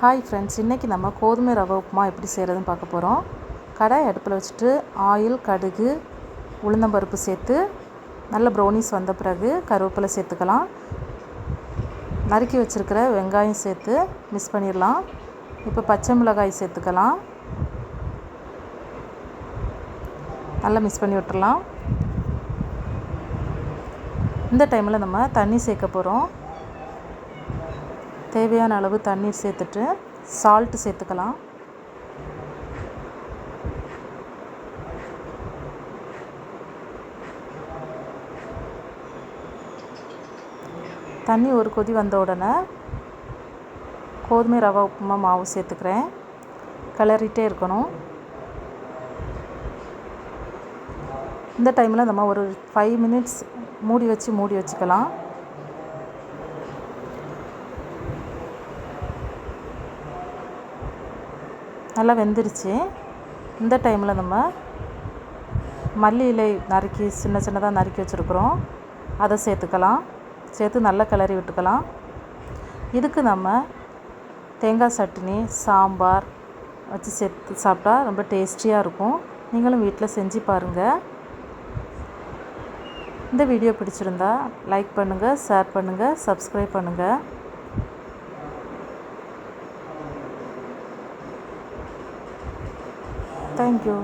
Hi friends, இன்றைக்கி நம்ம கோதுமை ரவை உப்புமா எப்படி செய்கிறதுன்னு பார்க்க போகிறோம். கடாய் அடுப்பில் வச்சுட்டு ஆயில், கடுகு, உளுந்தம்பருப்பு சேர்த்து நல்ல ப்ரௌனிஸ் வந்த பிறகு கருவேப்பிலை சேர்த்துக்கலாம். நறுக்கி வச்சுருக்கிற வெங்காயம் சேர்த்து மிக்ஸ் பண்ணிடலாம். இப்போ பச்சை மிளகாய் சேர்த்துக்கலாம். நல்லா மிக்ஸ் பண்ணி விட்டுறலாம். இந்த டைமில் நம்ம தண்ணி சேர்க்க போகிறோம். தேவையான அளவு தண்ணீர் சேர்த்துட்டு சால்ட்டு சேர்த்துக்கலாம். தண்ணி ஒரு கொதி வந்த உடனே கோதுமை ரவை உப்புமா மாவு சேர்த்துக்கிறேன். கிளறிட்டே இருக்கணும். இந்த டைமில் நம்ம ஒரு 5 மினிட்ஸ் மூடி வச்சுக்கலாம். நல்லா வெந்துருச்சு. இந்த டைமில் நம்ம மல்லி இலை நறுக்கி சின்னதாக நறுக்கி வச்சுருக்குறோம், அதை சேர்த்துக்கலாம். சேர்த்து நல்லா கிளறி விட்டுக்கலாம். இதுக்கு நம்ம தேங்காய் சட்னி, சாம்பார் வச்சு சேர்த்து சாப்பிட்டா ரொம்ப டேஸ்டியாக இருக்கும். நீங்களும் வீட்டில் செஞ்சு பாருங்கள். இந்த வீடியோ பிடிச்சிருந்தா லைக் பண்ணுங்கள், ஷேர் பண்ணுங்கள், சப்ஸ்கிரைப் பண்ணுங்கள். Thank you.